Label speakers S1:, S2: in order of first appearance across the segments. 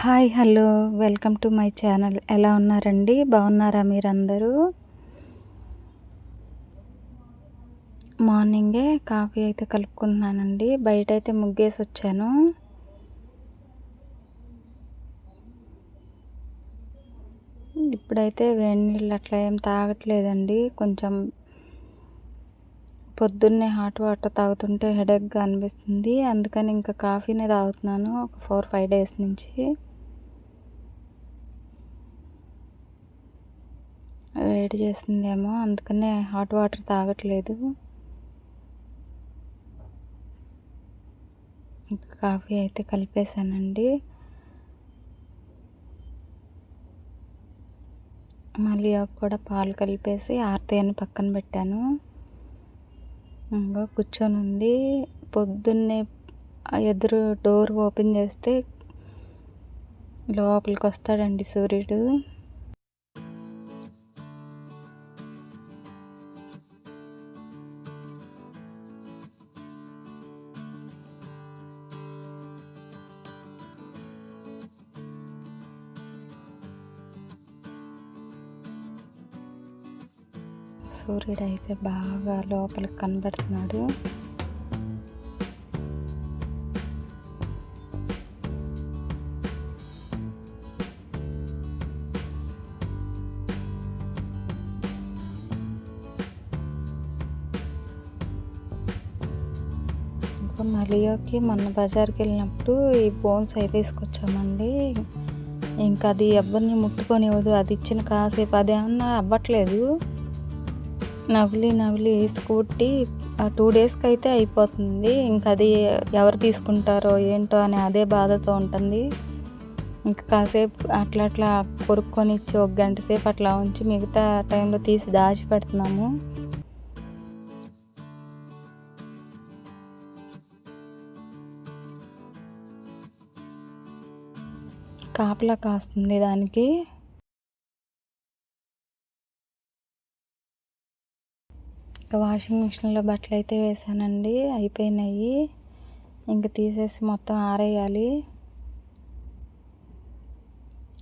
S1: Hi hello welcome to my channel. ఎలా ఉన్నారండి? బాగున్నారా మీరందరూ? మార్నింగే కాఫీ అయితే కలుపుకుంటున్నానండి. బయట అయితే ముగ్గేసి వచ్చాను. ఇప్పుడైతే వేడి నీళ్ళు అట్లా ఏం తాగట్లేదండి. కొంచెం పొద్దున్నే హాట్ వాటర్ తాగుతుంటే హెడేక్గా అనిపిస్తుంది. అందుకని ఇంకా కాఫీనే తాగుతున్నాను ఒక 4-5 డేస్ నుంచి. వేడి చేసిందేమో అందుకనే హాట్ వాటర్ తాగట్లేదు. ఇంకా కాఫీ అయితే కలిపేసానండి. మళ్ళీ కూడా పాలు కలిపేసి ఆర్తేని పక్కన పెట్టాను. ఇంకా కూర్చొని ఉంది. పొద్దున్నే ఎదురు డోర్ ఓపెన్ చేస్తే లోపలికి వస్తాడండి సూర్యుడు. సూర్యుడు అయితే బాగా లోపలికి కనబడుతున్నాడు. ఇంకా మలియోకి మొన్న బజార్కి వెళ్ళినప్పుడు ఈ బోన్స్ అయితే తీసుకొచ్చామండి. ఇంకా అది ఎవరిని ముట్టుకొనివ్వదు. అది ఇచ్చిన కాసేపు అదేమన్నా అవ్వట్లేదు. నవిలి స్కూటీ 2 డేస్కి అయితే అయిపోతుంది. ఇంకా అది ఎవరు తీసుకుంటారో ఏంటో అని అదే బాధతో ఉంటుంది. ఇంకా కాసేపు అట్లా కొరుక్కొని ఇచ్చి 1 గంట సేపు అట్లా ఉంచి మిగతా టైంలో తీసి దాచి పెడుతున్నాము. కాపలా కాస్తుంది దానికి. ఇంకా వాషింగ్ మిషన్లో బట్టలు అయితే వేసానండి, అయిపోయినాయి. ఇంక తీసేసి మొత్తం ఆరేయాలి.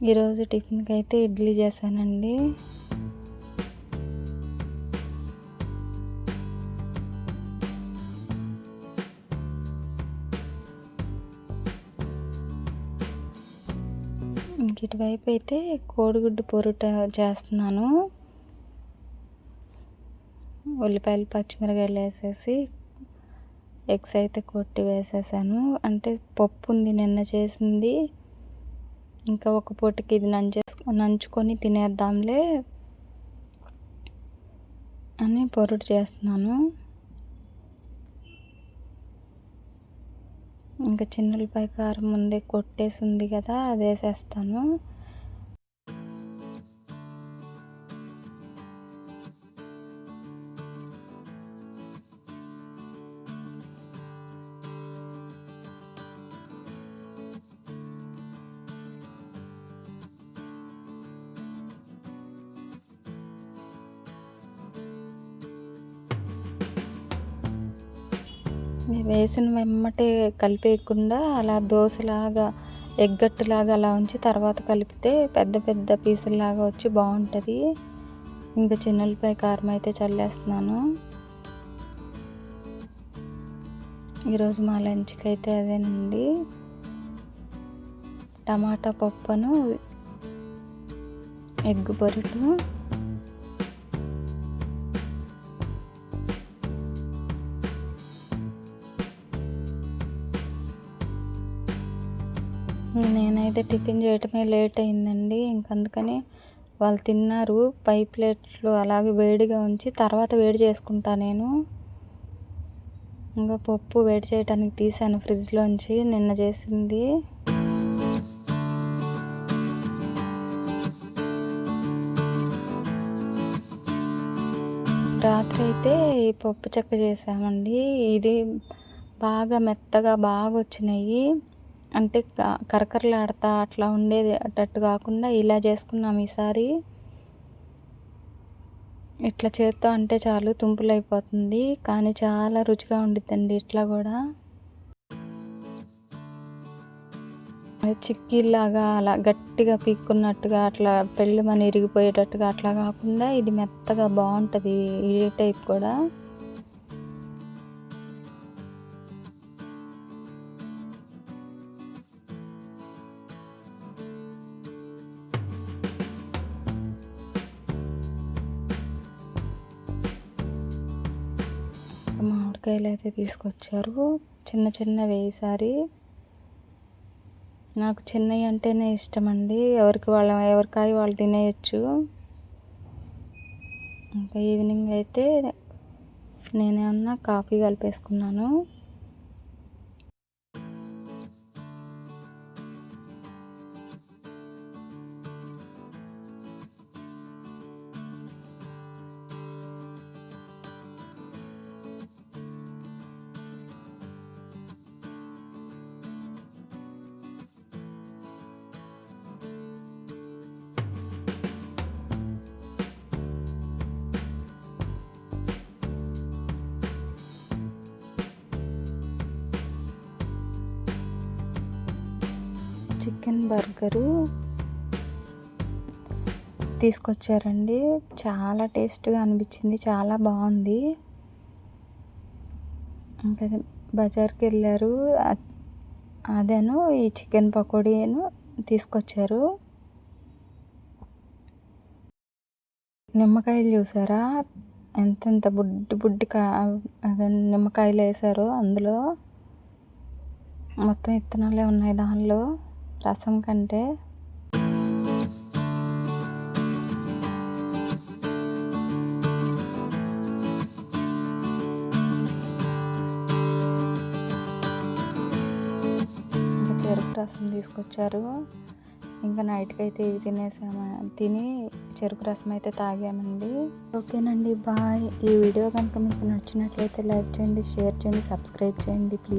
S1: ఈరోజు టిఫిన్కి అయితే ఇడ్లీ చేశానండి. ఇంక ఇటువైపు అయితే కోడిగుడ్డు పొరుట చేస్తున్నాను. ఉల్లిపాయలు పచ్చిమిరకాయలు వేసేసి ఎగ్స్ అయితే కొట్టి వేసేసాను. అంటే పప్పు ఉంది నిన్న చేసింది, ఇంకా ఒక పూటకి ఇది నంచుకొని తినేద్దాంలే అని పొరుటు చేస్తున్నాను. ఇంకా చిన్నులపై కారం ముందే కొట్టేసి ఉంది కదా, అది వేసేస్తాను. వేసిన వెమ్మటే కలిపేయకుండా అలా దోశలాగా ఎగ్గట్టులాగా అలా ఉంచి తర్వాత కలిపితే పెద్ద పెద్ద పీసుల్లాగా వచ్చి బాగుంటుంది. ఇంకా చిన్నులపై కారం అయితే చల్లేస్తున్నాను. ఈరోజు మా లంచ్కి అయితే అదేనండి, టమాటా పప్పును ఎగ్ పొరుటు. నేనైతే టిఫిన్ చేయటమే లేట్ అయిందండి. అందుకని వాళ్ళు తిన్నారు. పై ప్లేట్లు అలాగే వేడిగా ఉంచి తర్వాత వేడి చేసుకుంటా నేను. ఇంకా పప్పు వేడి చేయడానికి తీసాను ఫ్రిడ్జ్లోంచి, నిన్న చేసింది. రాత్రి అయితే ఈ పప్పు చెక్క చేసామండి. ఇది బాగా మెత్తగా బాగా వచ్చినాయి. అంటే కరకరలాడతా అట్లా ఉండేది అట్టట్టు కాకుండా ఇలా చేసుకున్నాం ఈసారి. ఇట్లా చేత్తో అంటే చాలు తుంపులు అయిపోతుంది, కానీ చాలా రుచిగా ఉండిద్దండి ఇట్లా కూడా. చిక్కీలాగా అలా గట్టిగా పీక్కున్నట్టుగా అట్లా పెళ్ళమని ఇరిగిపోయేటట్టుగా అట్లా కాకుండా ఇది మెత్తగా బాగుంటుంది ఈ టైప్ కూడా. మామిడికాయలు అయితే తీసుకొచ్చారు, చిన్న చిన్నవి ఈసారి. నాకు చిన్నవి అంటేనే ఇష్టం అండి, ఎవరికాయ వాళ్ళు తినేయచ్చు. ఇంకా ఈవినింగ్ అయితే నేనేమన్నా కాఫీ కలిపేసుకున్నాను. చికెన్ బర్గరు తీసుకొచ్చారండి, చాలా టేస్ట్గా అనిపించింది, చాలా బాగుంది. ఇంకా బజార్కి వెళ్ళారు, అదేను ఈ చికెన్ పకోడీను తీసుకొచ్చారు. నిమ్మకాయలు చూసారా ఎంతెంత బుడ్డి బుడ్డి నిమ్మకాయలు వేసారో, అందులో మొత్తం ఇత్తనాలే ఉన్నాయి దానిలో రసం కంటే. చెరుకు రసం తీసుకొచ్చారు, ఇంకా నైట్కి అయితే ఇవి తిని చెరుకు రసం అయితే తాగామండి. ఓకేనండి, బాయ్. ఈ వీడియో కనుక మీకు నచ్చినట్లయితే లైక్ చేయండి, షేర్ చేయండి, సబ్స్క్రైబ్ చేయండి ప్లీజ్.